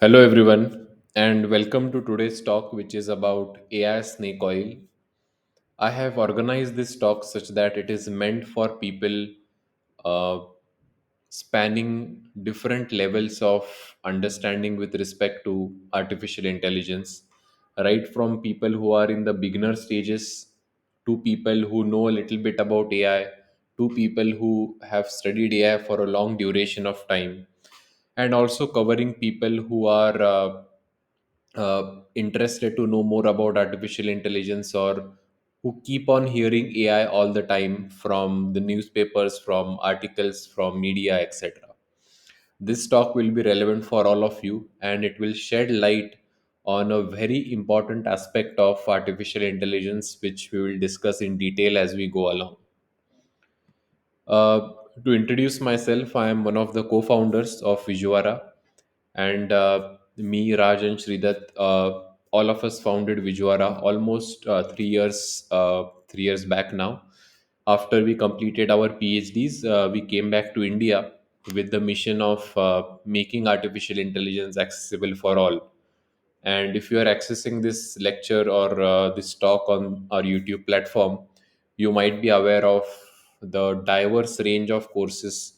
Hello, everyone, and welcome to today's talk, which is about AI snake oil. I have organized this talk such that it is meant for people uh, spanning different levels of understanding with respect to artificial intelligence, right from people who are in the beginner stages to people who know a little bit about AI to people who have studied AI for a long duration of time, and also covering people who are interested to know more about artificial intelligence or who keep on hearing AI all the time from the newspapers, from articles, from media, etc. This talk will be relevant for all of you and it will shed light on a very important aspect of artificial intelligence, which we will discuss in detail as we go along. Uh, to introduce myself, I am one of the co-founders of Visuara, and me, Raj, and Sridat, all of us founded Visuara almost 3 years back now. After we completed our PhDs, we came back to India with the mission of making artificial intelligence accessible for all. And if you are accessing this lecture or this talk on our YouTube platform, you might be aware of the diverse range of courses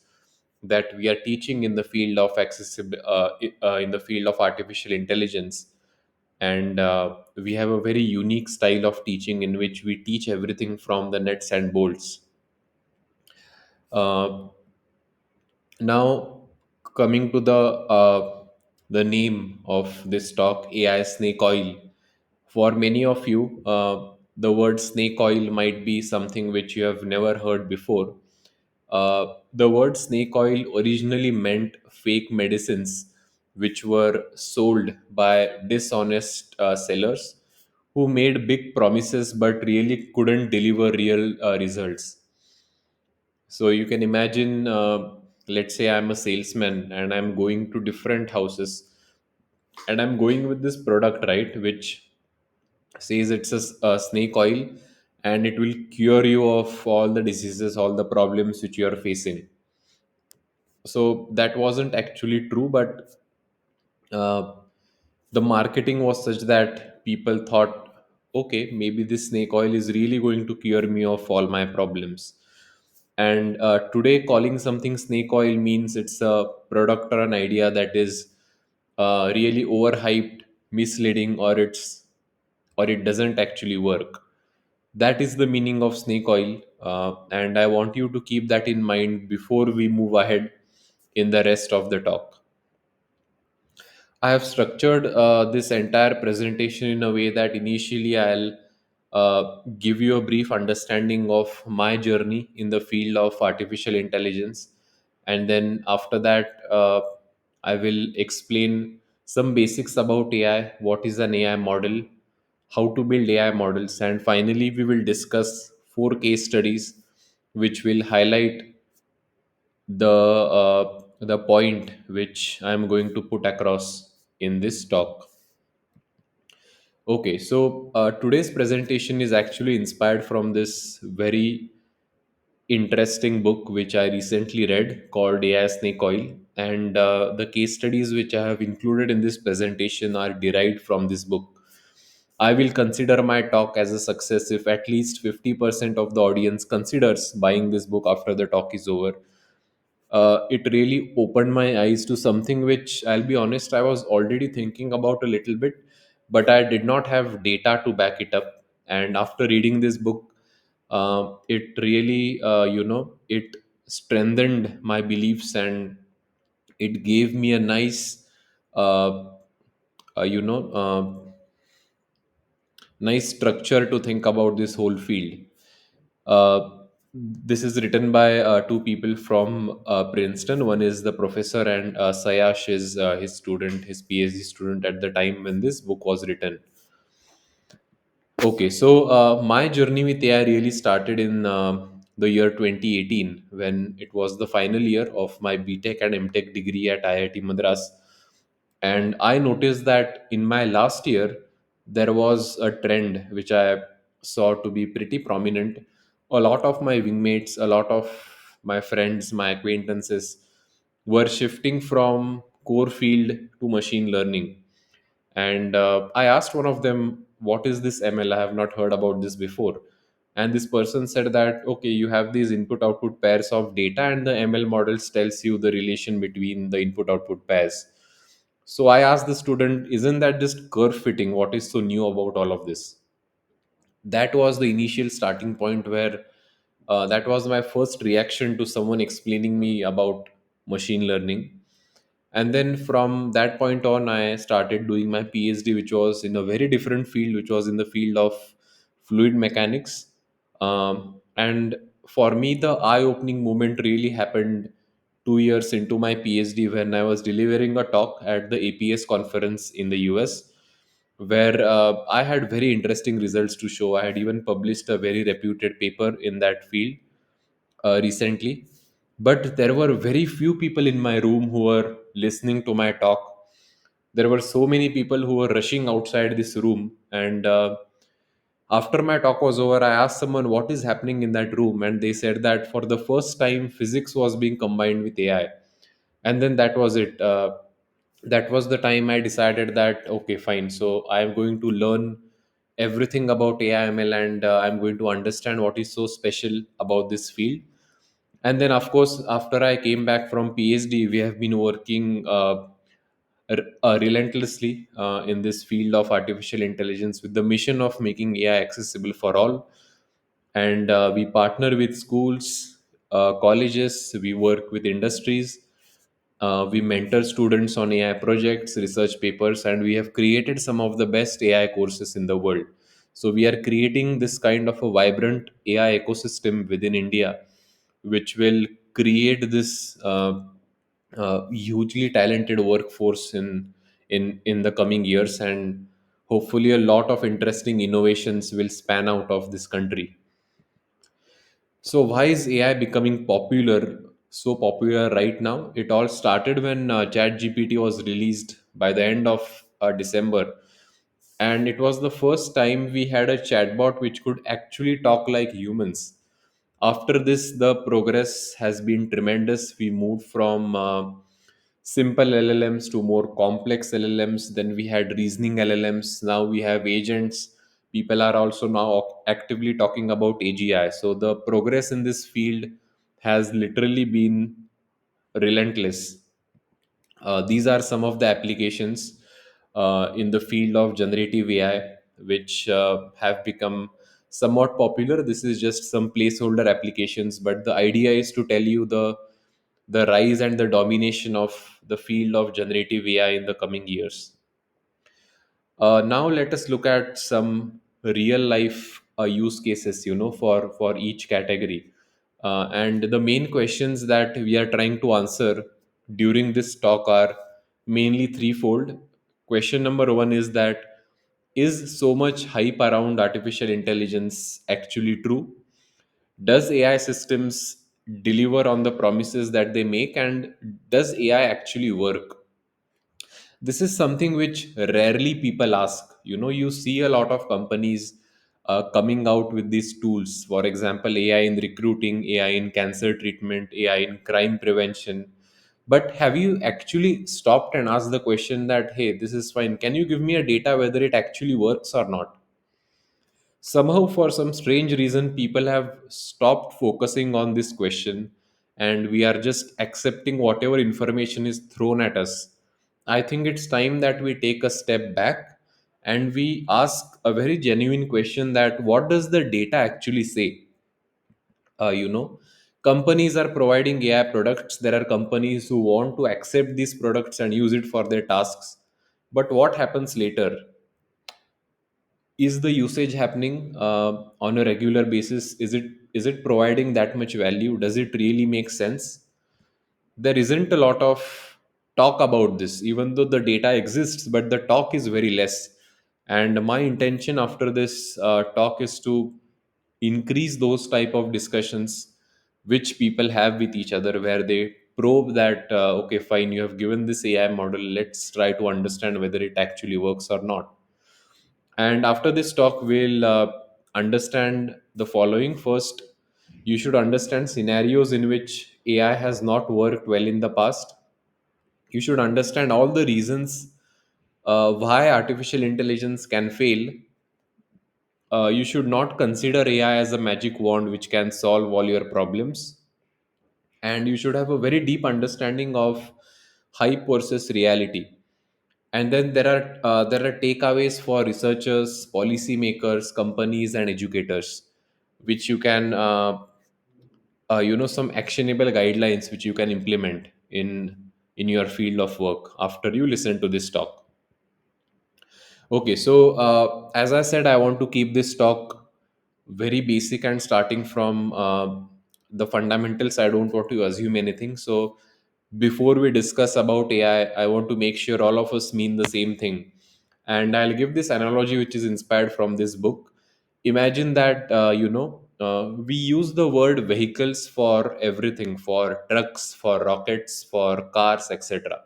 that we are teaching in the field of in the field of artificial intelligence. And we have a very unique style of teaching in which we teach everything from the nuts and bolts. Uh, Now, coming to the name of this talk, AI snake oil. For many of you, the word snake oil might be something which you have never heard before. The word snake oil originally meant fake medicines which were sold by dishonest sellers who made big promises but really couldn't deliver real results. So you can imagine, let's say I'm a salesman and I'm going to different houses and I'm going with this product, right, which says it's a snake oil and it will cure you of all the diseases, all the problems which you are facing. So that wasn't actually true, but uh, the marketing was such that people thought, okay, maybe this snake oil is really going to cure me of all my problems. And today, calling something snake oil means it's a product or an idea that is really overhyped, misleading, or it doesn't actually work. That is the meaning of snake oil, and I want you to keep that in mind before we move ahead in the rest of the talk. I have structured this entire presentation in a way that initially I'll give you a brief understanding of my journey in the field of artificial intelligence. And then after that, I will explain some basics about AI, what is an AI model, how to build AI models, and finally, we will discuss four case studies which will highlight the point which I'm going to put across in this talk. Okay, so today's presentation is actually inspired from this very interesting book which I recently read called AI Snake Oil, and the case studies which I have included in this presentation are derived from this book. I will consider my talk as a success if at least 50% of the audience considers buying this book after the talk is over. It really opened my eyes to something which I'll be honest, I was already thinking about a little bit, but I did not have data to back it up. And after reading this book, it really, it strengthened my beliefs and it gave me a nice, uh, uh, you know, uh, nice structure to think about this whole field. Uh, this is written by two people from Princeton. One is the professor, and Sayash is his student, his PhD student at the time when this book was written. Okay, so my journey with AI really started in the year 2018 when it was the final year of my BTech and MTech degree at IIT Madras. And I noticed that in my last year, there was a trend which I saw to be pretty prominent. A lot of my wingmates, a lot of my friends, my acquaintances were shifting from core field to machine learning. And I asked one of them, what is this ML? I have not heard about this before. And this person said that, okay, you have these input output pairs of data, and the ML models tells you the relation between the input output pairs. So I asked the student, isn't that just curve fitting? What is so new about all of this? That was the initial starting point where that was my first reaction to someone explaining me about machine learning. And then from that point on, I started doing my PhD, which was in a very different field, which was in the field of fluid mechanics. And for me, the eye-opening moment really happened 2 years into my PhD when I was delivering a talk at the APS conference in the US, where I had very interesting results to show. I had even published a very reputed paper in that field recently. But there were very few people in my room who were listening to my talk. There were so many people who were rushing outside this room. And after my talk was over, I asked someone what is happening in that room. And they said that for the first time, physics was being combined with AI. And then that was it. That was the time I decided that, okay, fine. So I am going to learn everything about AI ML, and I'm going to understand what is so special about this field. And then of course, after I came back from PhD, we have been working relentlessly in this field of artificial intelligence with the mission of making AI accessible for all. And we partner with schools, colleges, we work with industries, we mentor students on AI projects, research papers, and we have created some of the best AI courses in the world. So we are creating this kind of a vibrant AI ecosystem within India, which will create this hugely talented workforce in the coming years, and hopefully a lot of interesting innovations will span out of this country. So why is AI becoming so popular right now? It all started when ChatGPT was released by the end of December, and it was the first time we had a chatbot which could actually talk like humans. After this, the progress has been tremendous. We moved from simple LLMs to more complex LLMs. Then we had reasoning LLMs. Now we have agents. People are also now actively talking about AGI. So the progress in this field has literally been relentless. These are some of the applications in the field of generative AI, which have become somewhat popular. This is just some placeholder applications, but the idea is to tell you the rise and the domination of the field of generative AI in the coming years. Now let us look at some real life use cases, for each category. And the main questions that we are trying to answer during this talk are mainly threefold. Question number one is that, is so much hype around artificial intelligence actually true? Does AI systems deliver on the promises that they make, and does AI actually work? This is something which rarely people ask. You see a lot of companies coming out with these tools, for example, AI in recruiting, AI in cancer treatment, AI in crime prevention. But have you actually stopped and asked the question that, hey, this is fine, can you give me a data whether it actually works or not? Somehow, for some strange reason, people have stopped focusing on this question, and we are just accepting whatever information is thrown at us. I think it's time that we take a step back and we ask a very genuine question, that what does the data actually say? uh, you know Companies are providing AI products. There are companies who want to accept these products and use it for their tasks, but what happens later? Is the usage happening on a regular basis? Is it providing that much value? Does it really make sense? There isn't a lot of talk about this, even though the data exists, but the talk is very less. And my intention after this talk is to increase those type of discussions which people have with each other, where they probe that, okay, fine, you have given this AI model, let's try to understand whether it actually works or not. And after this talk, we'll understand the following. First, you should understand scenarios in which AI has not worked well in the past. You should understand all the reasons why artificial intelligence can fail. You should not consider AI as a magic wand which can solve all your problems. And you should have a very deep understanding of hype versus reality. And then there are takeaways for researchers, policymakers, companies, and educators, which you can some actionable guidelines which you can implement in your field of work after you listen to this talk. Okay, so as I said, I want to keep this talk very basic and starting from the fundamentals. I don't want to assume anything. So before we discuss about AI, I want to make sure all of us mean the same thing. And I'll give this analogy which is inspired from this book. Imagine that we use the word vehicles for everything, for trucks, for rockets, for cars, etc.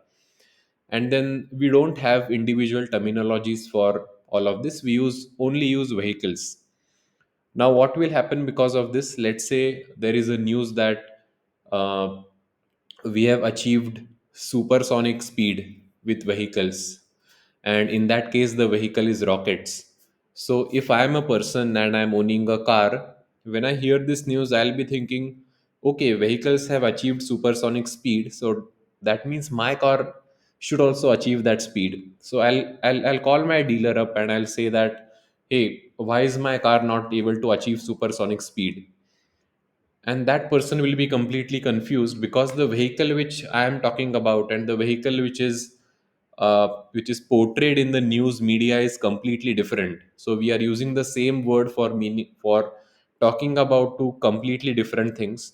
And then we don't have individual terminologies for all of this. We use vehicles. Now what will happen because of this? Let's say there is a news that uh, we have achieved supersonic speed with vehicles, and in that case the vehicle is rockets. So if I am a person and I'm owning a car, when I hear this news I'll be thinking, okay, vehicles have achieved supersonic speed, so that means my car should also achieve that speed. So I'll call my dealer up and I'll say that, hey, why is my car not able to achieve supersonic speed? And that person will be completely confused because the vehicle which I am talking about and the vehicle which is portrayed in the news media is completely different. So we are using the same word for meaning for talking about two completely different things.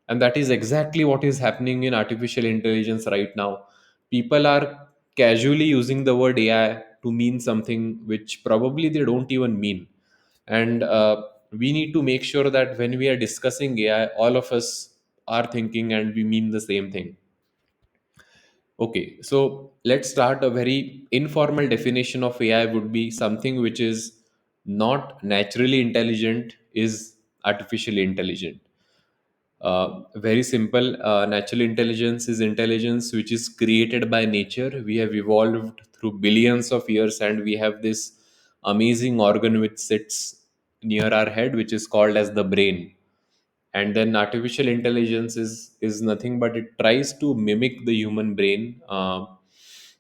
And that is exactly what is happening in artificial intelligence right now. People are casually using the word AI to mean something which probably they don't even mean. And we need to make sure that when we are discussing AI, all of us are thinking and we mean the same thing. Okay, so let's start. A very informal definition of AI would be something which is not naturally intelligent, is artificially intelligent. Very simple. Natural intelligence is intelligence which is created by nature. We have evolved through billions of years, and we have this amazing organ which sits near our head, which is called as the brain. And then artificial intelligence is nothing but it tries to mimic the human brain.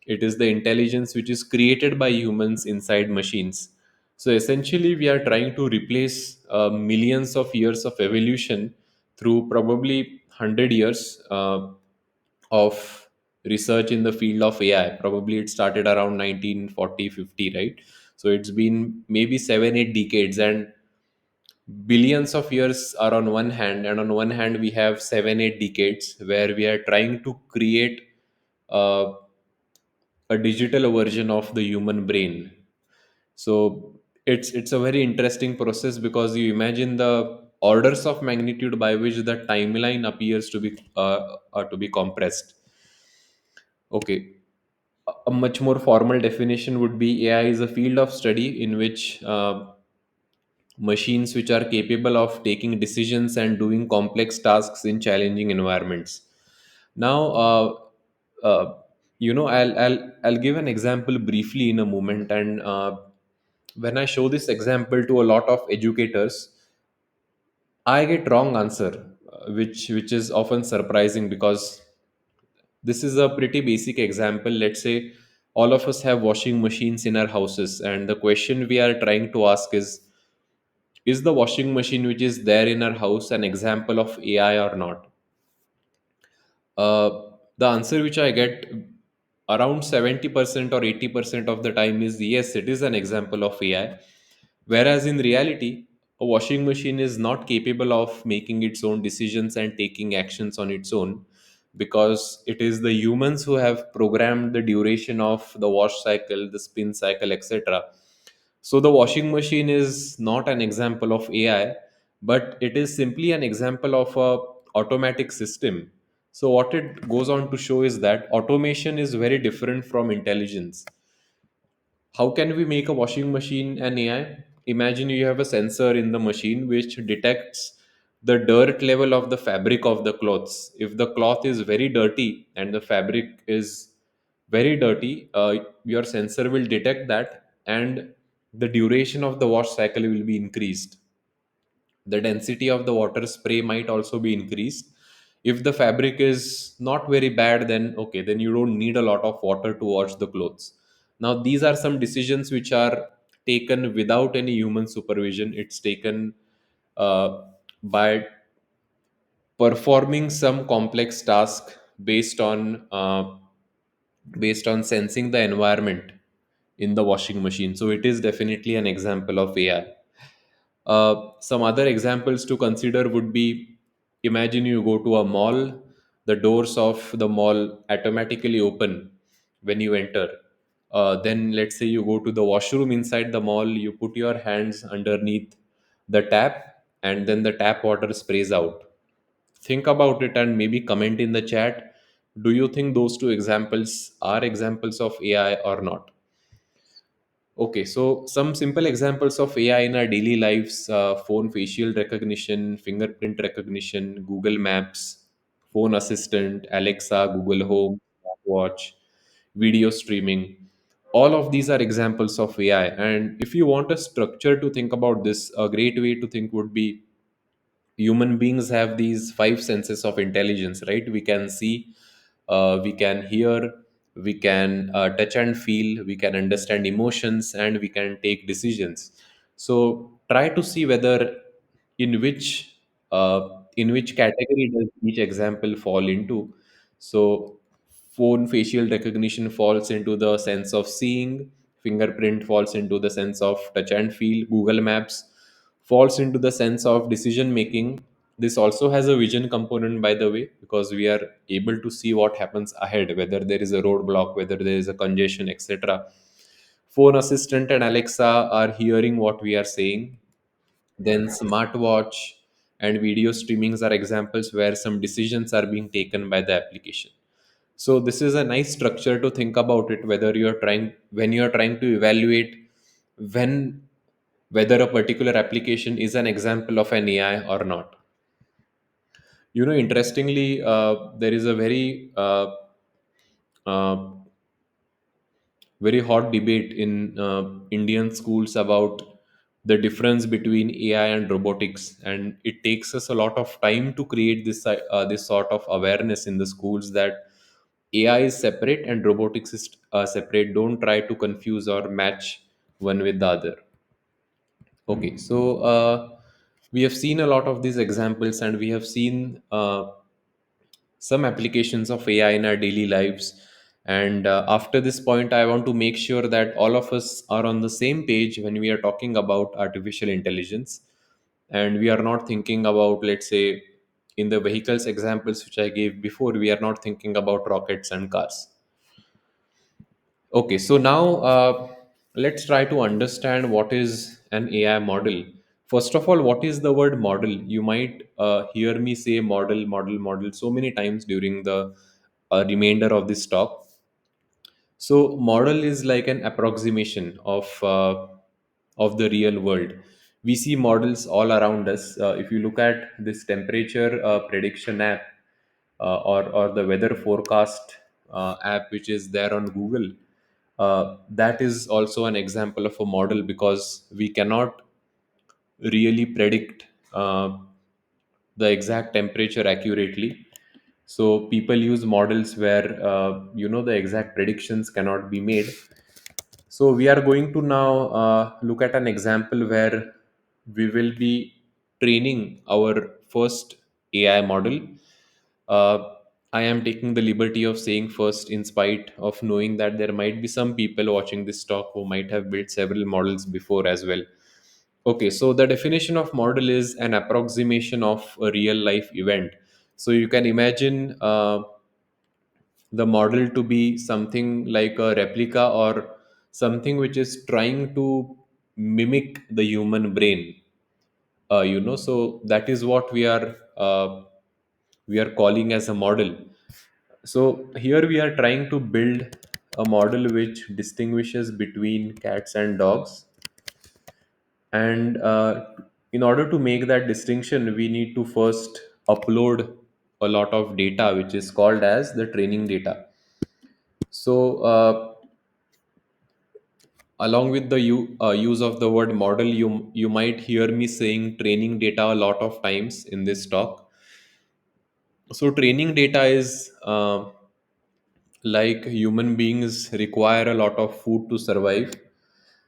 It is the intelligence which is created by humans inside machines. So essentially we are trying to replace millions of years of evolution through probably 100 years of research in the field of AI. Probably it started around 1940, 50, right? So it's been maybe 7 8 decades, and billions of years are on one hand, and on one hand we have 7 8 decades where we are trying to create uh, a digital version of the human brain. So it's a very interesting process because you imagine the orders of magnitude by which the timeline appears to be compressed. Okay, a much more formal definition would be AI is a field of study in which machines which are capable of taking decisions and doing complex tasks in challenging environments. Now, uh, I'll give an example briefly in a moment, and when I show this example to a lot of educators, I get wrong answer, which is often surprising because this is a pretty basic example. Let's say all of us have washing machines in our houses, and the question we are trying to ask is the washing machine which is there in our house an example of AI or not? Uh, the answer which I get around 70% or 80% of the time is yes, it is an example of AI. Whereas in reality, a washing machine is not capable of making its own decisions and taking actions on its own, because it is the humans who have programmed the duration of the wash cycle, the spin cycle, etc. So the washing machine is not an example of AI, but it is simply an example of a automatic system. So what it goes on to show is that automation is very different from intelligence. How can we make a washing machine an AI? Imagine you have a sensor in the machine which detects the dirt level of the fabric of the clothes. If the cloth is very dirty and the fabric is very dirty, your sensor will detect that, and the duration of the wash cycle will be increased. The density of the water spray might also be increased. If the fabric is not very bad, then okay, then you don't need a lot of water to wash the clothes. Now these are some decisions which are taken without any human supervision. It's taken uh, by performing some complex task based on sensing the environment in the washing machine. So it is definitely an example of AI. Some other examples to consider would be, imagine you go to a mall, the doors of the mall automatically open when you enter. Then, let's say you go to the washroom inside the mall, you put your hands underneath the tap, and then the tap water sprays out. Think about it and maybe comment in the chat. Do you think those two examples are examples of AI or not? Okay, so some simple examples of AI in our daily lives: phone facial recognition, fingerprint recognition, Google Maps, phone assistant, Alexa, Google Home, watch, video streaming. All of these are examples of AI. And if you want a structure to think about this, a great way to think would be, human beings have these five senses of intelligence, right? We can see, we can hear, we can touch and feel, we can understand emotions, and we can take decisions. So try to see whether in which in which category does each example fall into. So phone facial recognition falls into the sense of seeing, fingerprint falls into the sense of touch and feel, Google Maps falls into the sense of decision making. This also has a vision component, by the way, because we are able to see what happens ahead, whether there is a roadblock, whether there is a congestion, etc. Phone assistant and Alexa are hearing what we are saying. Then smartwatch and video streamings are examples where some decisions are being taken by the application. So this is a nice structure to think about it, whether you're trying when you're trying to evaluate when whether a particular application is an example of an AI or not. Interestingly, there is a uh, very hot debate in Indian schools about the difference between AI and robotics, and it takes us a lot of time to create this sort of awareness in the schools that AI is separate and robotics is separate. Don't try to confuse or match one with the other. Okay, so we have seen a lot of these examples, and we have seen some applications of AI in our daily lives. And after this point, I want to make sure that all of us are on the same page when we are talking about artificial intelligence. And we are not thinking about, let's say, in the vehicles examples which I gave before, we are not thinking about rockets and cars. Okay, so now let's try to understand what is an AI model. First of all, what is the word model? You might hear me say model, model, model so many times during the remainder of this talk. So, model is like an approximation of the real world. We see models all around us. If you look at this temperature prediction app, or the weather forecast app which is there on Google, that is also an example of a model, because we cannot really predict the exact temperature accurately. So people use models where the exact predictions cannot be made. So we are going to now look at an example where we will be training our first AI model. Uh, I am taking the liberty of saying first, in spite of knowing that there might be some people watching this talk who might have built several models before as well. Okay, so the definition of model is an approximation of a real life event. So you can imagine the model to be something like a replica, or something which is trying to mimic the human brain. So that is what we are calling as a model. So here we are trying to build a model which distinguishes between cats and dogs. And in order to make that distinction, we need to first upload a lot of data, which is called as the training data. So, along with the use of the word model, you might hear me saying training data a lot of times in this talk. So, training data is like human beings require a lot of food to survive.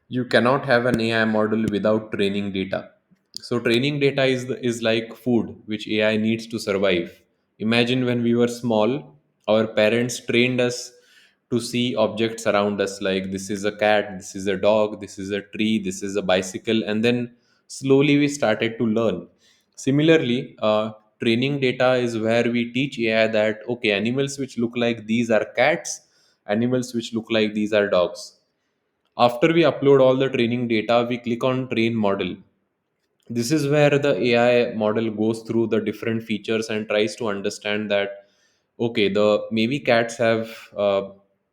You cannot have an AI model without training data. So training data is like food which AI needs to survive. Imagine when we were small, our parents trained us to see objects around us like this is a cat, this is a dog, this is a tree, this is a bicycle, and then slowly we started to learn. Similarly, training data is where we teach AI that okay, animals which look like these are cats, animals which look like these are dogs. After we upload all the training data, we click on train model. This is where the AI model goes through the different features and tries to understand that okay, the maybe cats have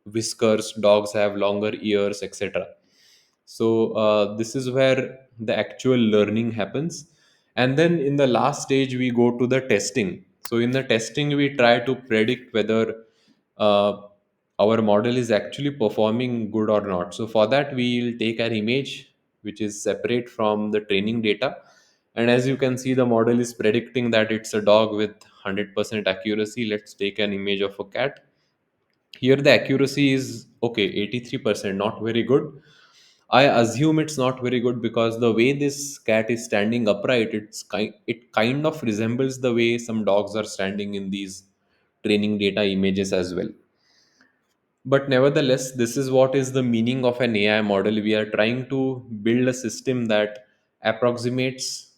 whiskers, dogs have longer ears, etc. So this is where the actual learning happens, and then in the last stage we go to the testing. So in the testing we try to predict whether uh, our model is actually performing good or not. So for that we will take an image which is separate from the training data, and as you can see the model is predicting that it's a dog with 100% accuracy. Let's take an image of a cat. Here the accuracy is okay, 83%, not very good. I assume it's not very good because the way this cat is standing upright, it kind of resembles the way some dogs are standing in these training data images as well. But nevertheless, this is what is the meaning of an AI model. We are trying to build a system that approximates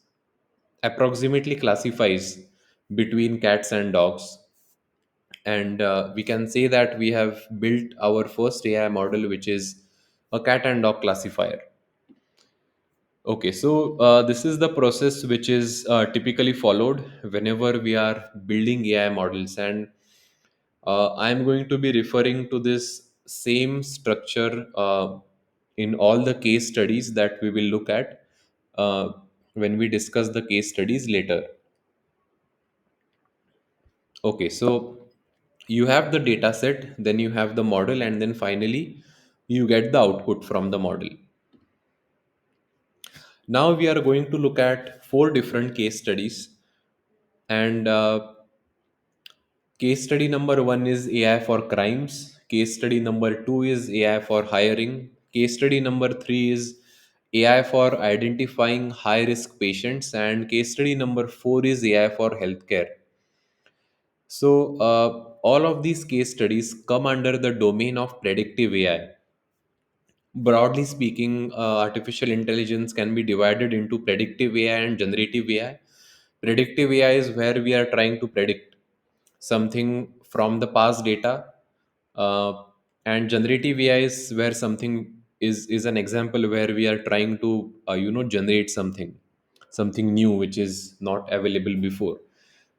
approximately classifies between cats and dogs. And we can say that we have built our first AI model, which is a cat and dog classifier. Okay, so this is the process which is typically followed whenever we are building AI models, and I'm going to be referring to this same structure in all the case studies that we will look at when we discuss the case studies later. Okay, so you have the data set, then you have the model, and then finally you get the output from the model. Now we are going to look at four different case studies, and case study number one is AI for crimes. Case study number two is AI for hiring. Case study number three is AI for identifying high risk patients. And case study number four is AI for healthcare. So, all of these case studies come under the domain of predictive AI. Broadly speaking, artificial intelligence can be divided into predictive AI and generative AI. Predictive AI is where we are trying to predict something from the past data, uh, and generative AI is where something is an example where we are trying to generate something new which is not available before.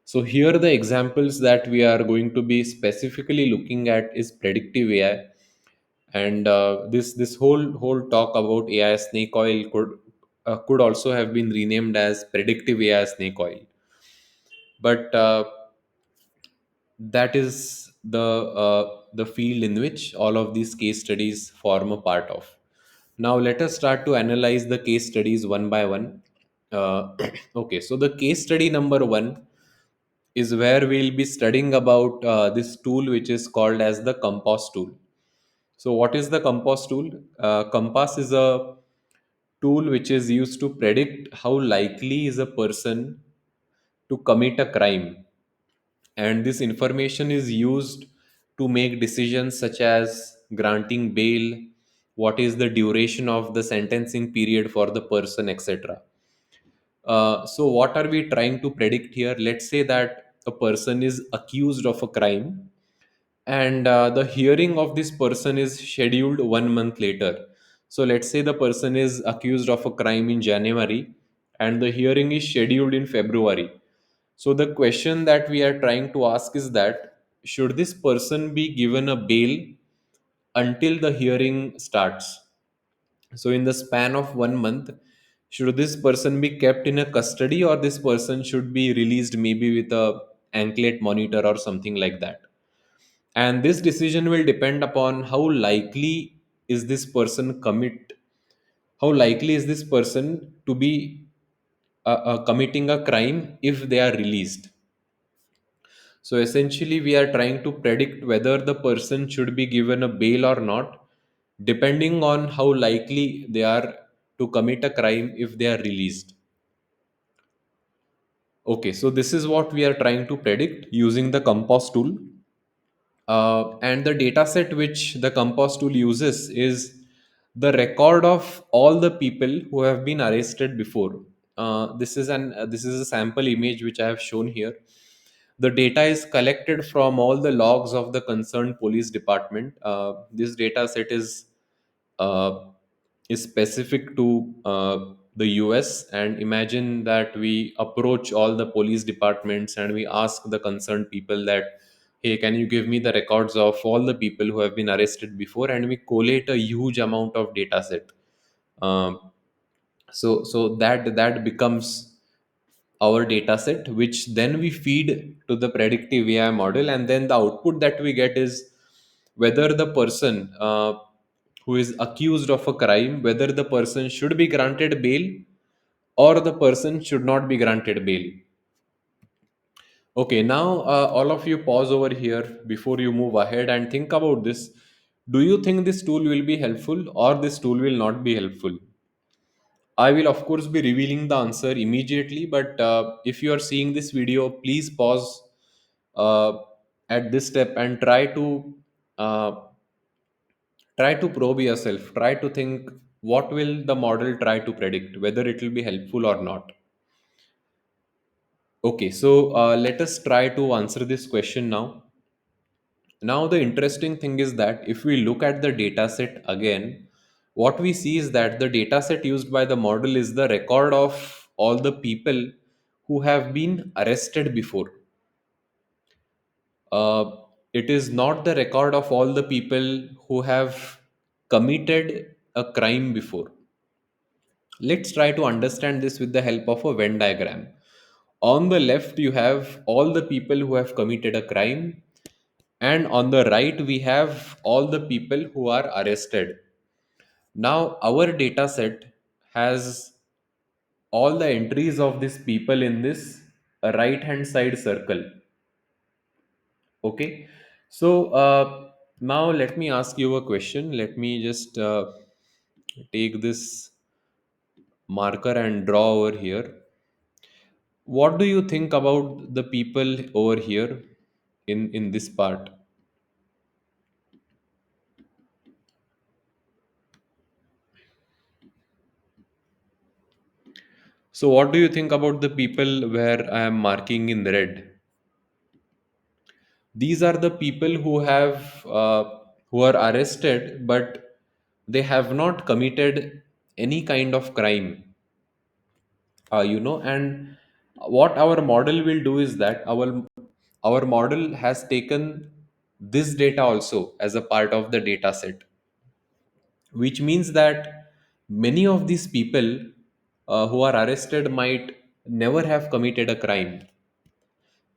So here the examples that we are going to be specifically looking at is predictive AI, and this whole talk about AI snake oil could also have been renamed as predictive AI snake oil, but that is the field in which all of these case studies form a part of. Now let us start to analyze the case studies one by one. Okay, so the case study number one is where we'll be studying about this tool which is called as the compass tool. So what is the compass tool? Compass is a tool which is used to predict how likely is a person to commit a crime, and this information is used to make decisions such as granting bail, what is the duration of the sentencing period for the person, etc. So what are we trying to predict here? Let's say that a person is accused of a crime, and the hearing of this person is scheduled 1 month later. So let's say the person is accused of a crime in January and the hearing is scheduled in February. So the question that we are trying to ask is that should this person be given a bail until the hearing starts? So in the span of 1 month, should this person be kept in a custody, or this person should be released maybe with a anklet monitor or something like that? and this decision will depend upon is this person commit how likely is this person to be committing a crime if they are released. So essentially, we are trying to predict whether the person should be given a bail or not, depending on how likely they are to commit a crime if they are released. Okay, so this is what we are trying to predict using the Compass tool. And the data set which the Compass tool uses is the record of all the people who have been arrested before. This is a sample image which I have shown here. The data is collected from all the logs of the concerned police department. This data set uh, is specific to the US. And imagine that we approach all the police departments and we ask the concerned people that, hey, can you give me the records of all the people who have been arrested before? And we collate a huge amount of data set. Um, that becomes our data set, which then we feed to the predictive AI model, and then the output that we get is whether the person who is accused of a crime, whether the person should be granted bail or the person should not be granted bail. Okay, now all of you pause over here before you move ahead and think about this. Do you think this tool will be helpful or this tool will not be helpful? I will, of course, be revealing the answer immediately, but if you are seeing this video, please pause uh, at this step and uh, try to probe yourself. Try to think what will the model try to predict, whether it will be helpful or not. Okay, so let us try to answer this question now. Now, the interesting thing is that if we look at the data set again, what we see is that the data set used by the model is the record of all the people who have been arrested before. Uh, it is not the record of all the people who have committed a crime before. Let's try to understand this with the help of a Venn diagram. On the left, you have all the people who have committed a crime, and on the right, we have all the people who are arrested. Now, our data set has all the entries of these people in this right hand side circle. Okay, so now let me ask you a question. Let me just take this marker and draw over here. What do you think about the people over here in this part? So what do you think about the people where I am marking in red? These are the people who are arrested, but they have not committed any kind of crime. And what our model will do is that our model has taken this data also as a part of the data set, which means that many of these people who are arrested might never have committed a crime,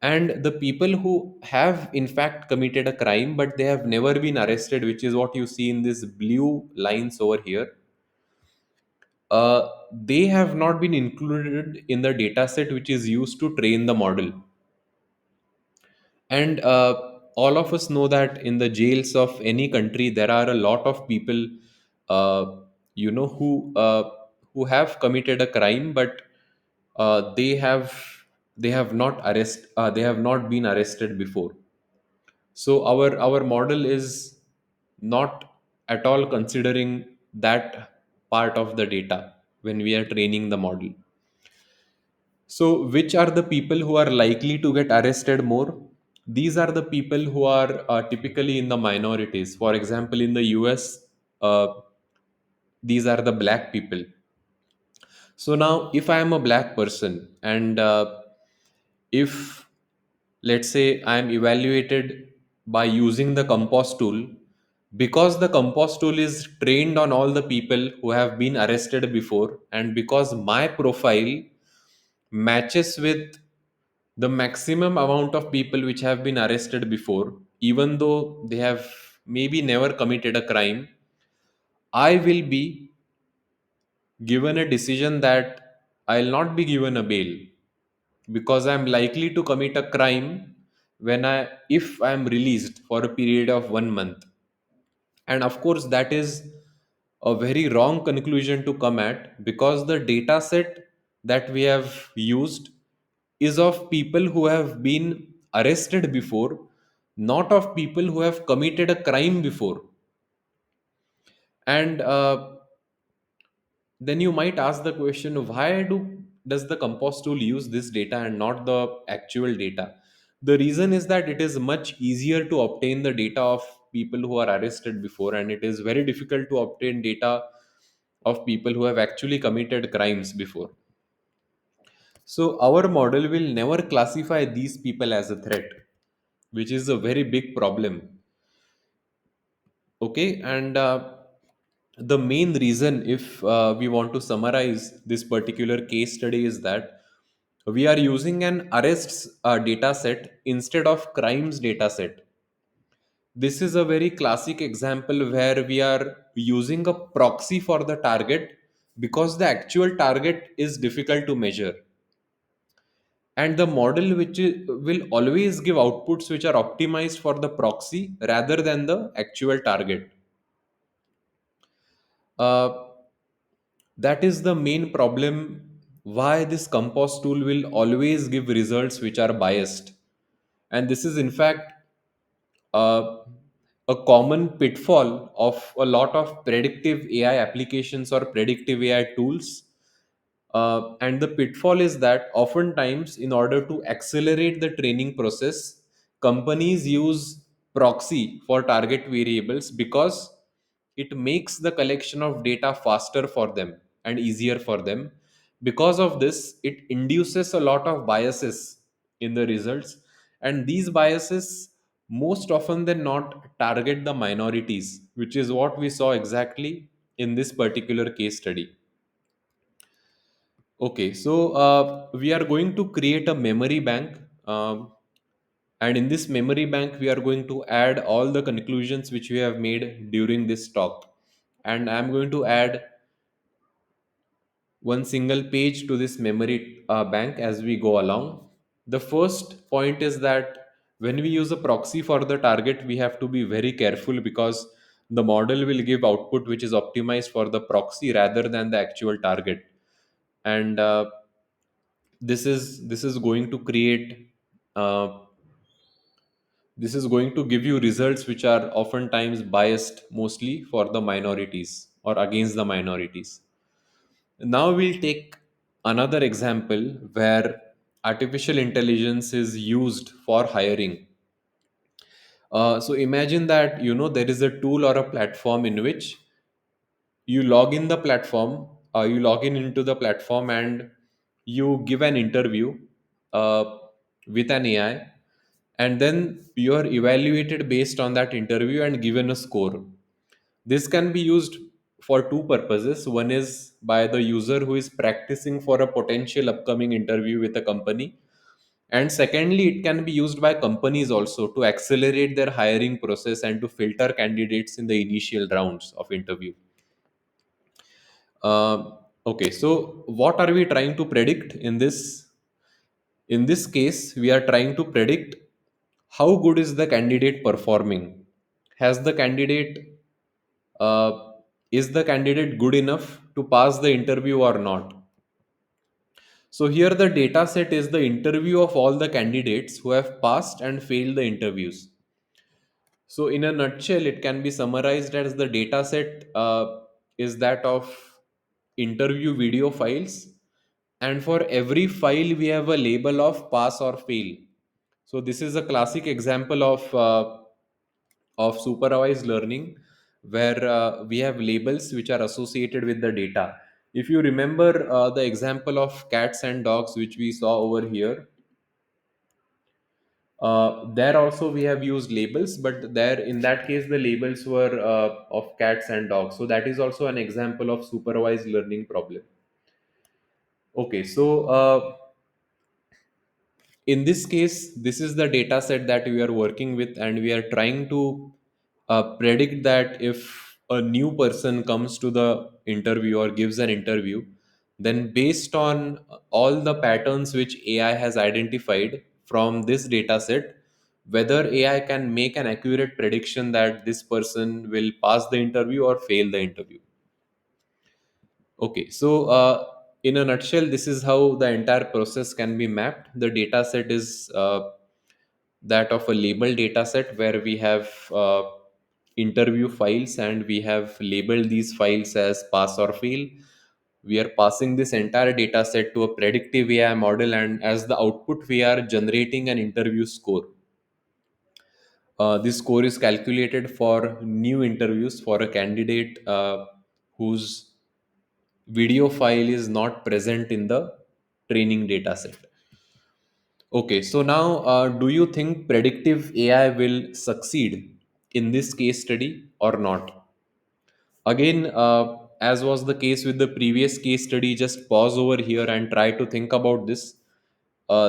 and the people who have in fact committed a crime but they have never been arrested, which is what you see in these blue lines over here, they have not been included in the data set which is used to train the model. And all of us know that in the jails of any country there are a lot of people uh, you know who have committed a crime, but they have not they have not been arrested before. So our model is not at all considering that part of the data when we are training the model. So, which are the people who are likely to get arrested more? These are the people who are typically in the minorities. For example, in the US, uh, these are the black people. So, now if I am a black person and if, let's say, I am evaluated by using the Compass tool, because the Compass tool is trained on all the people who have been arrested before, and because my profile matches with the maximum amount of people which have been arrested before, even though they have maybe never committed a crime, I will be given a decision that I'll not be given a bail because I'm likely to commit a crime when I if I'm released for a period of 1 month. And of course, that is a very wrong conclusion to come at, because the data set that we have used is of people who have been arrested before, not of people who have committed a crime before. And then you might ask the question, why does the compost tool use this data and not the actual data? The reason is that it is much easier to obtain the data of people who are arrested before, and it is very difficult to obtain data of people who have actually committed crimes before. So our model will never classify these people as a threat, which is a very big problem. Okay, and the main reason, if we want to summarize this particular case study, is that we are using an arrests data set instead of crimes data set. This is a very classic example where we are using a proxy for the target because the actual target is difficult to measure. And the model will always give outputs which are optimized for the proxy rather than the actual target. Uh, that is the main problem, why this compost tool will always give results which are biased. And this is in fact uh, a common pitfall of a lot of predictive AI applications or predictive AI tools. And the pitfall is that oftentimes, in order to accelerate the training process, companies use proxy for target variables because it makes the collection of data faster for them and easier for them. Because of this, it induces a lot of biases in the results, and these biases most often than not target the minorities, which is what we saw exactly in this particular case study. Okay, so we are going to create a memory bank. And in this memory bank, we are going to add all the conclusions which we have made during this talk. And I'm going to add one single page to this memory bank as we go along. The first point is that when we use a proxy for the target, we have to be very careful because the model will give output which is optimized for the proxy rather than the actual target. And this is going to create uh, this is going to give you results which are oftentimes biased mostly for the minorities or against the minorities. Now we'll take another example where artificial intelligence is used for hiring. So imagine that there is a tool or a platform in which you log in into the platform and you give an interview uh, with an AI, and then you are evaluated based on that interview and given a score. This can be used for two purposes. One is by the user who is practicing for a potential upcoming interview with a company, and secondly, it can be used by companies also to accelerate their hiring process and to filter candidates in the initial rounds of interview. Okay, so what are we trying to predict in this? In this case, we are trying to predict how good is the candidate performing. Has the candidate uh, is the candidate good enough to pass the interview or not? So here the data set is the interview of all the candidates who have passed and failed the interviews. So, in a nutshell, it can be summarized as the data set is that of interview video files, and for every file, we have a label of pass or fail. So, this is a classic example of supervised learning where we have labels which are associated with the data. If you remember the example of cats and dogs, which we saw over here, there also we have used labels, but there in that case the labels were of cats and dogs. So that is also an example of supervised learning problem. Okay, so In this case, this is the data set that we are working with, and we are trying to predict that if a new person comes to the interview or gives an interview, then based on all the patterns which AI has identified from this data set, whether AI can make an accurate prediction that this person will pass the interview or fail the interview. Okay, so in a nutshell, this is how the entire process can be mapped. The data set is that of a label data set where we have interview files, and we have labeled these files as pass or fail. We are passing this entire data set to a predictive AI model, and as the output, we are generating an interview score. This score is calculated for new interviews for a candidate whose video file is not present in the training data set. Okay, so now do you think predictive AI will succeed in this case study or not? Again, as was the case with the previous case study, just pause over here and try to think about this.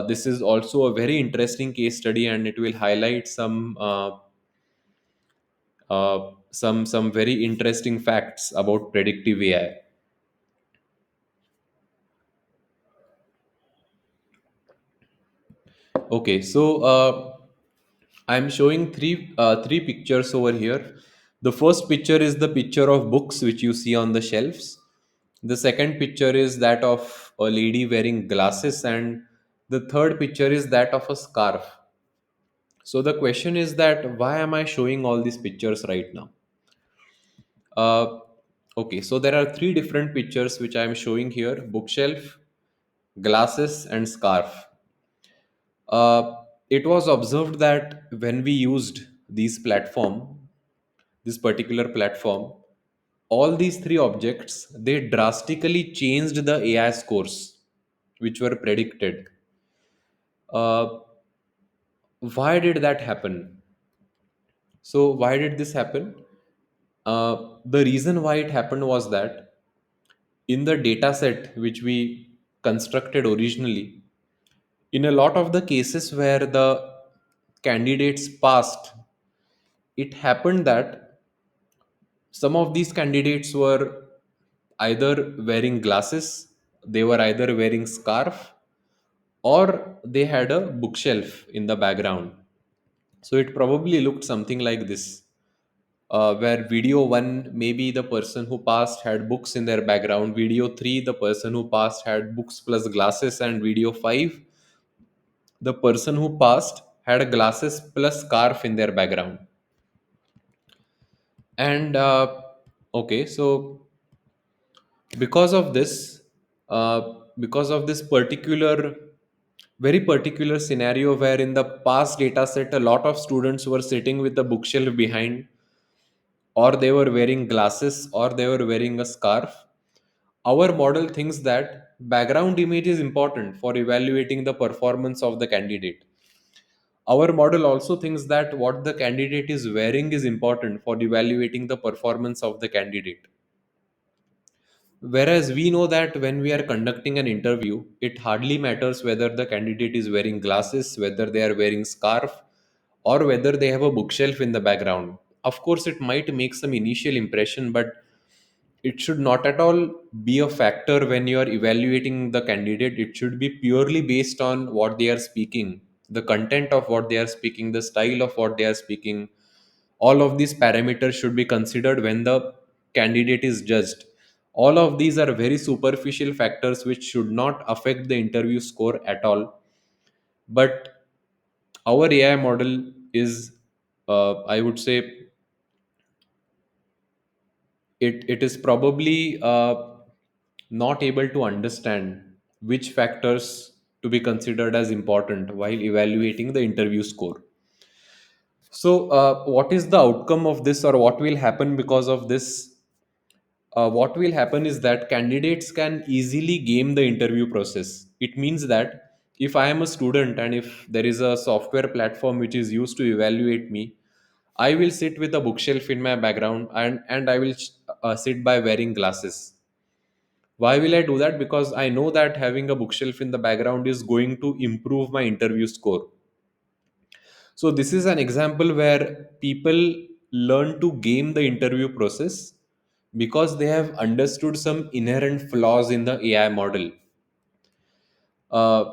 This is also a very interesting case study, and it will highlight some very interesting facts about predictive AI. Okay, so I'm showing three pictures over here. The first picture is the picture of books which you see on the shelves. The second picture is that of a lady wearing glasses, and the third picture is that of a scarf. So the question is that why am I showing all these pictures right now? Uh, okay, so there are three different pictures which I am showing here: bookshelf, glasses, and scarf. It was observed that when we used this particular platform, all these three objects, they drastically changed the AI scores which were predicted. Uh, why did that happen? So why did this happen? The reason why it happened was that in the data set which we constructed originally, in a lot of the cases where the candidates passed, it happened that some of these candidates were either wearing glasses, they were either wearing scarf, or they had a bookshelf in the background. So it probably looked something like this. Where video 1, maybe the person who passed had books in their background. Video 3, the person who passed had books plus glasses. And video 5, the person who passed had glasses plus scarf in their background. And okay, so because of this, uh, because of this very particular scenario where in the past data set a lot of students were sitting with a bookshelf behind, or they were wearing glasses, or they were wearing a scarf, our model thinks that background image is important for evaluating the performance of the candidate. Our model also thinks that what the candidate is wearing is important for evaluating the performance of the candidate. Whereas we know that when we are conducting an interview, it hardly matters whether the candidate is wearing glasses, whether they are wearing scarf, or whether they have a bookshelf in the background. Of course, it might make some initial impression, but it should not at all be a factor when you are evaluating the candidate. It should be purely based on what they are speaking, the content of what they are speaking, the style of what they are speaking. All of these parameters should be considered when the candidate is judged. All of these are very superficial factors which should not affect the interview score at all. But our AI model is, I would say, it is probably not able to understand which factors to be considered as important while evaluating the interview score. So, what is the outcome of this, or what will happen because of this? What will happen is that candidates can easily game the interview process. It means that if I am a student and if there is a software platform which is used to evaluate me, I will sit with a bookshelf in my background, and I will sit by wearing glasses. Why will I do that? Because I know that having a bookshelf in the background is going to improve my interview score. So this is an example where people learn to game the interview process because they have understood some inherent flaws in the AI model. Uh,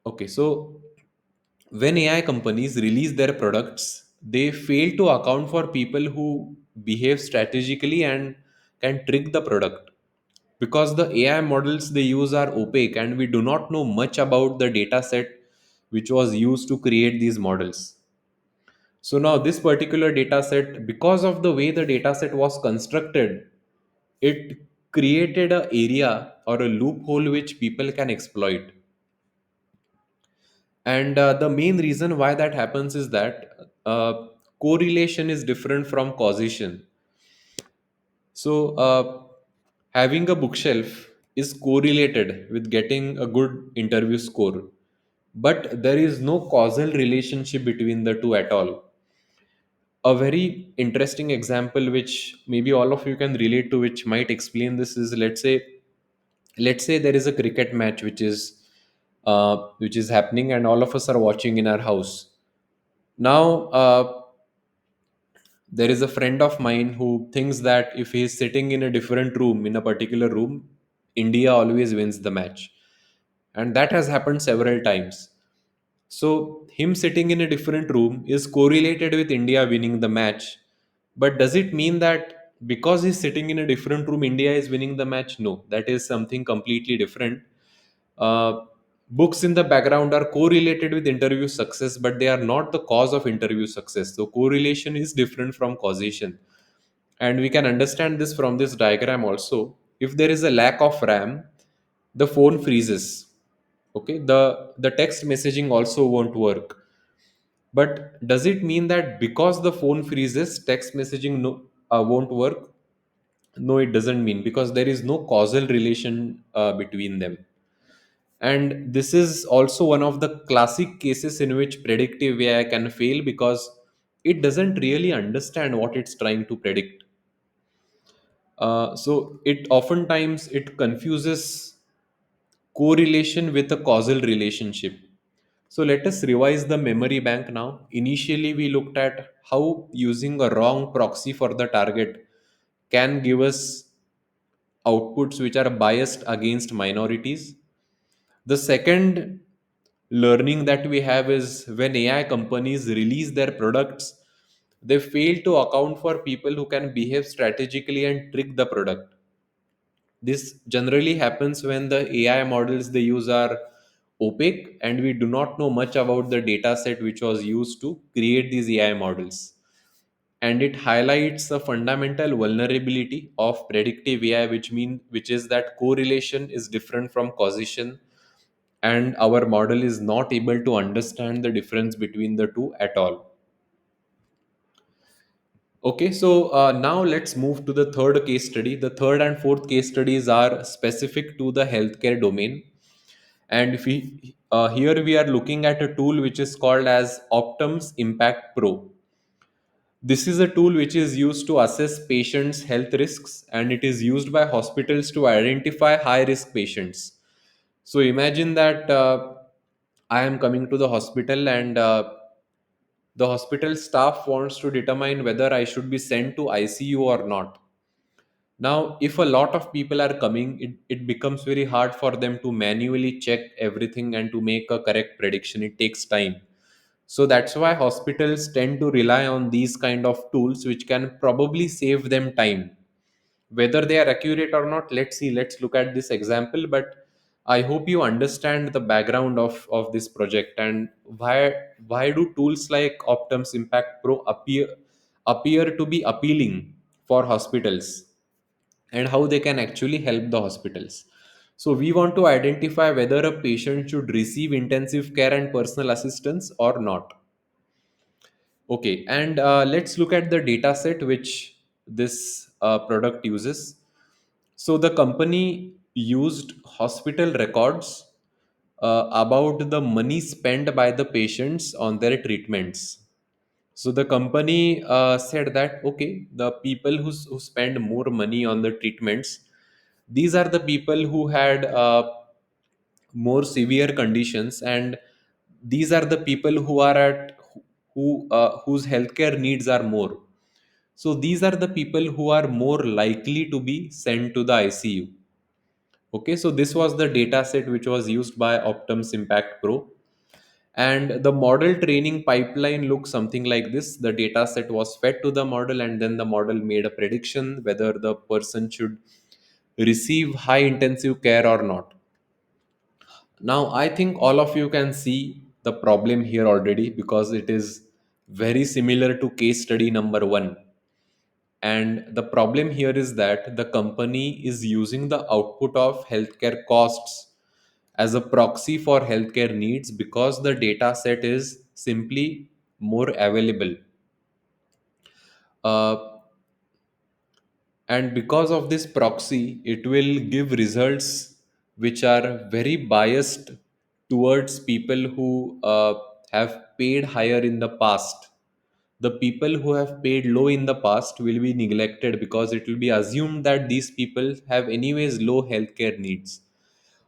okay, so when AI companies release their products, they fail to account for people who behave strategically and can trick the product. Because the AI models they use are opaque and we do not know much about the data set which was used to create these models. So now this particular data set, because of the way the data set was constructed, it created a area or a loophole which people can exploit. And the main reason why that happens is that correlation is different from causation. So having a bookshelf is correlated with getting a good interview score, but there is no causal relationship between the two at all. A very interesting example which maybe all of you can relate to, which might explain this, is let's say there is a cricket match which is happening and all of us are watching in our house. Now there is a friend of mine who thinks that if he is sitting in a different room, in a particular room, India always wins the match, and that has happened several times. So him sitting in a different room is correlated with India winning the match. But does it mean that because he's sitting in a different room, India is winning the match? No, that is something completely different. Uh, Books in the background are correlated with interview success, but they are not the cause of interview success. So correlation is different from causation. And we can understand this from this diagram also. If there is a lack of RAM, the phone freezes. Okay, the text messaging also won't work. But does it mean that because the phone freezes, text messaging won't work? No, it doesn't mean, because there is no causal relation between them. And this is also one of the classic cases in which predictive AI can fail because it doesn't really understand what it's trying to predict. So it oftentimes it confuses correlation with a causal relationship. So let us revise the memory bank now. Initially, we looked at how using a wrong proxy for the target can give us outputs which are biased against minorities. The second learning that we have is when AI companies release their products, they fail to account for people who can behave strategically and trick the product. This generally happens when the AI models they use are opaque and we do not know much about the data set which was used to create these AI models. And it highlights a fundamental vulnerability of predictive AI, which is that correlation is different from causation, and our model is not able to understand the difference between the two at all. Okay, so now let's move to the third case study. The third and fourth case studies are specific to the healthcare domain. And if we here we are looking at a tool which is called as Optum's Impact Pro. This is a tool which is used to assess patients' health risks, and it is used by hospitals to identify high risk patients. So imagine that I am coming to the hospital, and the hospital staff wants to determine whether I should be sent to ICU or not. Now, if a lot of people are coming, it becomes very hard for them to manually check everything and to make a correct prediction. It takes time. So that's why hospitals tend to rely on these kind of tools, which can probably save them time. Whether they are accurate or not, let's see. Let's look at this example. But I hope you understand the background of this project and why do tools like Optum's Impact Pro appear to be appealing for hospitals, and how they can actually help the hospitals. So, we want to identify whether a patient should receive intensive care and personal assistance or not. Okay, and let's look at the data set which this product uses. So, the company used hospital records about the money spent by the patients on their treatments. So the company said that okay, the people who spend more money on the treatments, These are the people who had more severe conditions, and these are the people who are at who whose healthcare needs are more. So these are the people who are more likely to be sent to the ICU. Okay, so this was the data set which was used by Optum's Impact Pro. And the model training pipeline looks something like this. The data set was fed to the model, and then the model made a prediction whether the person should receive high intensive care or not. Now, I think all of you can see the problem here already, because it is very similar to case study number one. And the problem here is that the company is using the output of healthcare costs as a proxy for healthcare needs, because the data set is simply more available. Uh, and because of this proxy, it will give results which are very biased towards people who have paid higher in the past. The people who have paid low in the past will be neglected, because it will be assumed that these people have anyways low healthcare needs.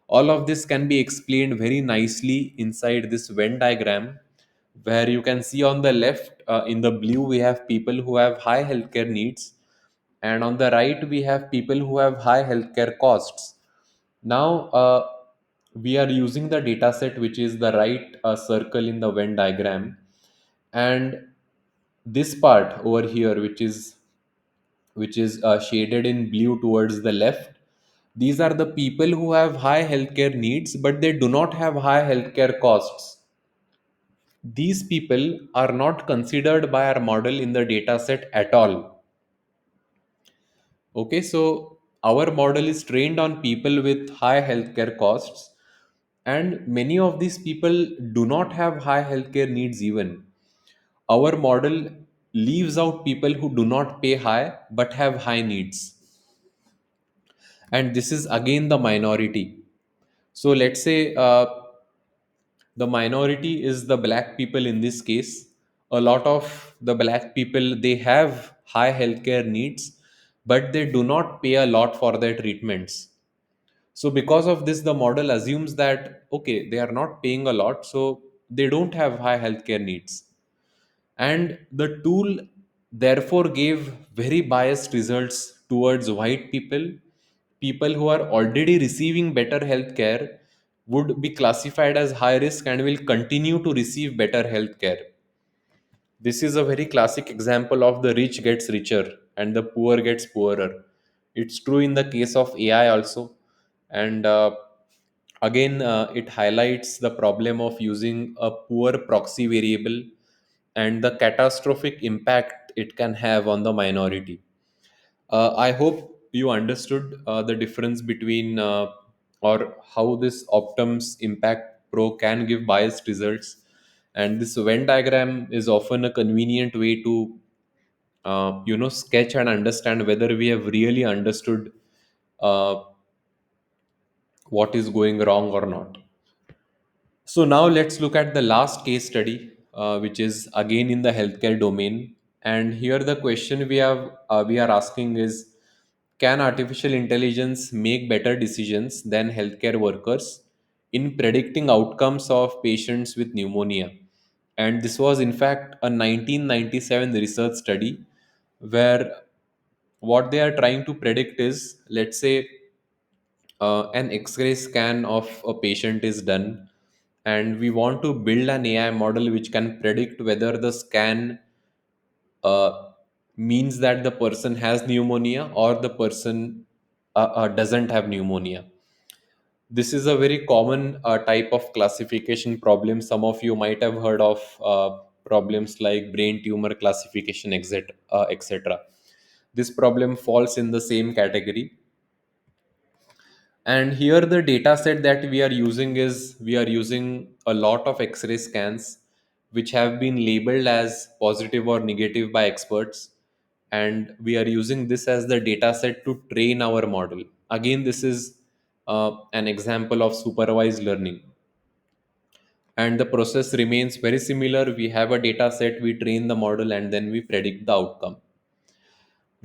All of this can be explained very nicely inside this Venn diagram, where you can see on the left, in the blue, we have people who have high healthcare needs, and on the right, we have people who have high healthcare costs. Now, we are using the data set, which is the right circle in the Venn diagram, and this part over here, which is shaded in blue towards the left, these are the people who have high healthcare needs, but they do not have high healthcare costs. These people are not considered by our model in the data set at all. Okay, so our model is trained on people with high healthcare costs, and many of these people do not have high healthcare needs even. Our model leaves out people who do not pay high but have high needs. And this is again the minority. So let's say the minority is the black people in this case. A lot of the black people, they have high healthcare needs, but they do not pay a lot for their treatments. So because of this, the model assumes that okay, they are not paying a lot, so they don't have high healthcare needs. And the tool therefore gave very biased results towards white people. People who are already receiving better healthcare would be classified as high risk and will continue to receive better healthcare. This is a very classic example of the rich gets richer and the poor gets poorer. It's true in the case of AI also. And again, it highlights the problem of using a poor proxy variable and the catastrophic impact it can have on the minority. I hope you understood the difference between or how this Optum's Impact Pro can give biased results. And this Venn diagram is often a convenient way to sketch and understand whether we have really understood uh, what is going wrong or not. So now let's look at the last case study, which is again in the healthcare domain. And here the question we are asking is, can artificial intelligence make better decisions than healthcare workers in predicting outcomes of patients with pneumonia? And this was in fact a 1997 research study where what they are trying to predict is, let's say, an x-ray scan of a patient is done, and we want to build an AI model which can predict whether the scan means that the person has pneumonia or the person doesn't have pneumonia. This is a very common type of classification problem. Some of you might have heard of problems like brain tumor classification, etc. This problem falls in the same category. And here the data set that we are using is, we are using a lot of X-ray scans which have been labeled as positive or negative by experts. And we are using this as the data set to train our model. Again, this is an example of supervised learning. And the process remains very similar. We have a data set, we train the model, and then we predict the outcome.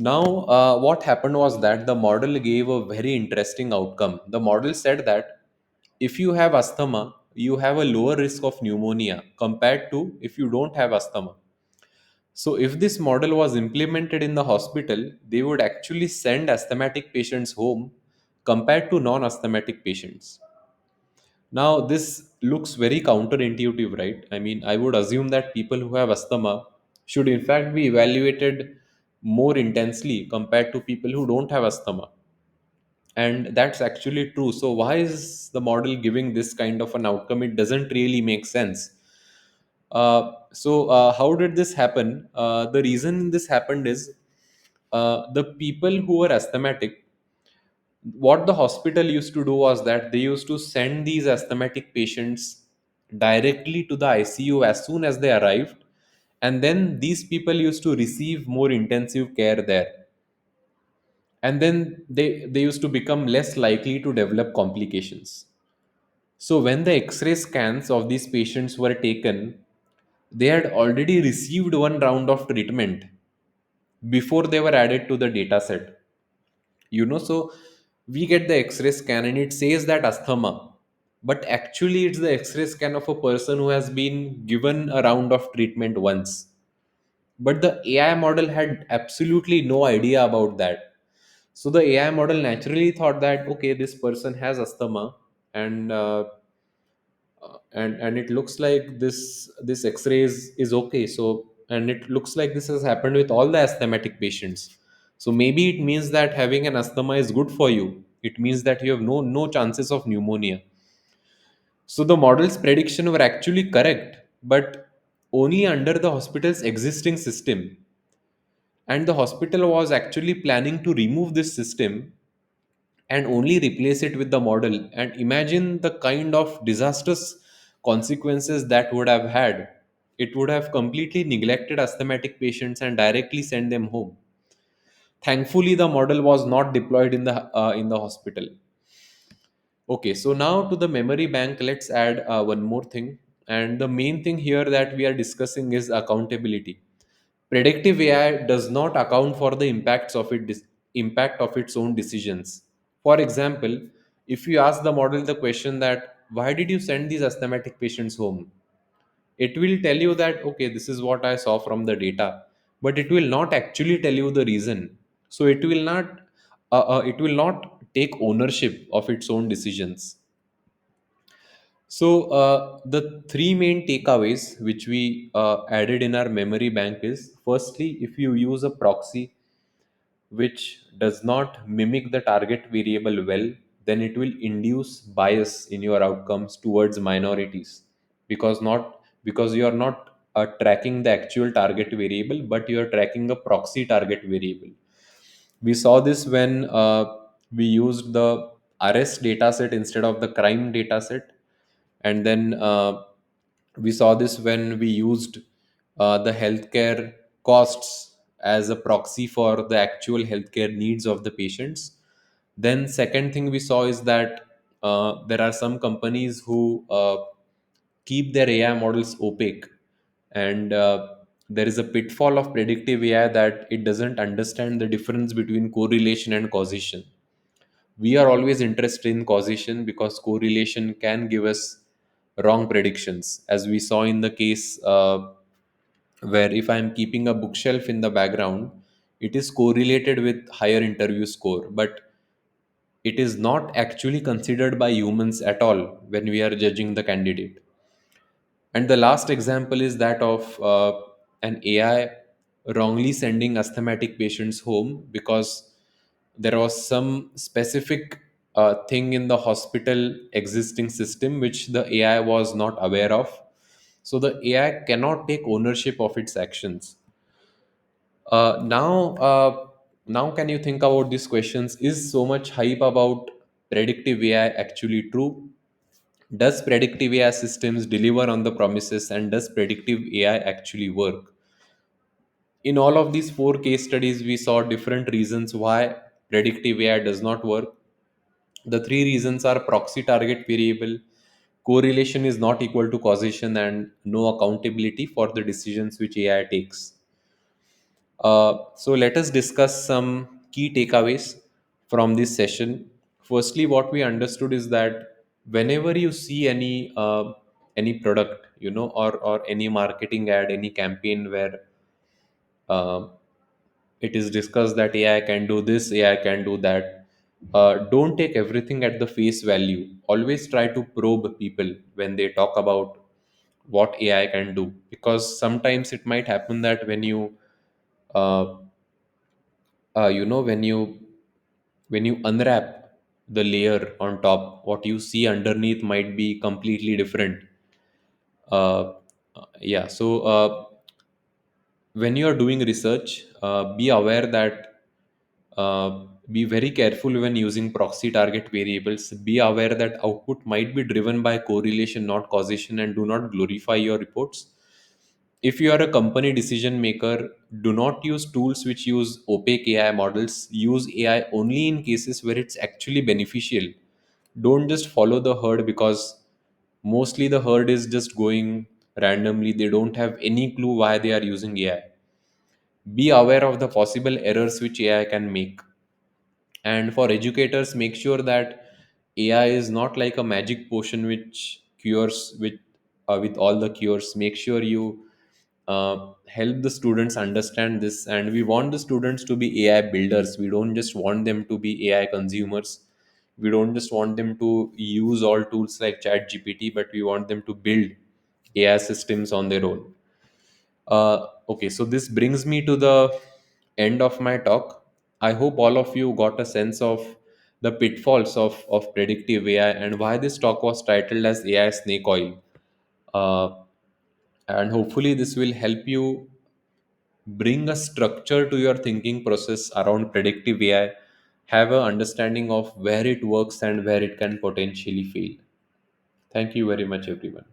Now what happened was that the model gave a very interesting outcome. The model said that if you have asthma, you have a lower risk of pneumonia compared to if you don't have asthma. So if this model was implemented in the hospital, they would actually send asthmatic patients home compared to non-asthmatic patients. Now, this looks very counterintuitive, right? I mean, I would assume that people who have asthma should, in fact, be evaluated more intensely compared to people who don't have asthma. And that's actually true. So, why is the model giving this kind of an outcome? It doesn't really make sense. How did this happen? The reason this happened is the people who were asthmatic, what the hospital used to do was that they used to send these asthmatic patients directly to the ICU as soon as they arrived, and then these people used to receive more intensive care there, and then they used to become less likely to develop complications. So when the X-ray scans of these patients were taken, they had already received one round of treatment before they were added to the data set. So we get the X-ray scan and it says that asthma, but actually it's the X-ray scan of a person who has been given a round of treatment once. But the AI model had absolutely no idea about that. So the AI model naturally thought that, okay, this person has asthma, and and it looks like this X-ray is okay. So, and it looks like this has happened with all the asthmatic patients. So maybe it means that having an asthma is good for you. It means that you have no chances of pneumonia. So the model's prediction were actually correct, but only under the hospital's existing system. And the hospital was actually planning to remove this system and only replace it with the model. And imagine the kind of disastrous consequences that would have had. It would have completely neglected asthmatic patients and directly sent them home. Thankfully, the model was not deployed in the hospital. Okay, so now to the memory bank, let's add one more thing. And the main thing here that we are discussing is accountability. Predictive AI does not account for the impact of its own decisions. For example, if you ask the model the question that why did you send these asthmatic patients home, it will tell you that okay, this is what I saw from the data, but it will not actually tell you the reason. So it will not take ownership of its own decisions. So the three main takeaways which we added in our memory bank is, firstly, if you use a proxy which does not mimic the target variable well, then it will induce bias in your outcomes towards minorities, because you are not tracking the actual target variable, but you are tracking a proxy target variable. We saw this when we used the arrest dataset instead of the crime dataset, and then we saw this when we used the healthcare costs as a proxy for the actual healthcare needs of the patients. Then second thing we saw is that there are some companies who keep their AI models opaque, and there is a pitfall of predictive AI that it doesn't understand the difference between correlation and causation. We are always interested in causation because correlation can give us wrong predictions, as we saw in the case where if I'm keeping a bookshelf in the background, it is correlated with higher interview score, but it is not actually considered by humans at all when we are judging the candidate. And the last example is that of an AI wrongly sending asthmatic patients home because there was some specific thing in the hospital existing system which the AI was not aware of. So the AI cannot take ownership of its actions. Now, can you think about these questions? Is so much hype about predictive AI actually true? Does predictive AI systems deliver on the promises, and does predictive AI actually work? In all of these four case studies, we saw different reasons why predictive AI does not work. The three reasons are proxy target variable, correlation is not equal to causation, and no accountability for the decisions which AI takes. So let us discuss some key takeaways from this session. Firstly, what we understood is that whenever you see any product, or any marketing ad, any campaign where uh, it is discussed that AI can do this, AI can do that. Don't take everything at the face value. Always try to probe people when they talk about what AI can do, because sometimes it might happen that uh, when you unwrap the layer on top, what you see underneath might be completely different. Uh, yeah. So when you are doing research, be aware that be very careful when using proxy target variables. Be aware that output might be driven by correlation, not causation, and do not glorify your reports. If you are a company decision maker, do not use tools which use opaque AI models. Use AI only in cases where it's actually beneficial. Don't just follow the herd, because mostly the herd is just going randomly. They don't have any clue why they are using AI. Be aware of the possible errors which AI can make. And for educators, make sure that AI is not like a magic potion which cures with all the cures. Make sure you help the students understand this, and we want the students to be AI builders. We don't just want them to be AI consumers. We don't just want them to use all tools like chat GPT, but we want them to build AI systems on their own. Okay, so this brings me to the end of my talk. I hope all of you got a sense of the pitfalls of predictive AI and why this talk was titled as AI snake oil. Uh, and hopefully, this will help you bring a structure to your thinking process around predictive AI, have an understanding of where it works and where it can potentially fail. Thank you very much, everyone.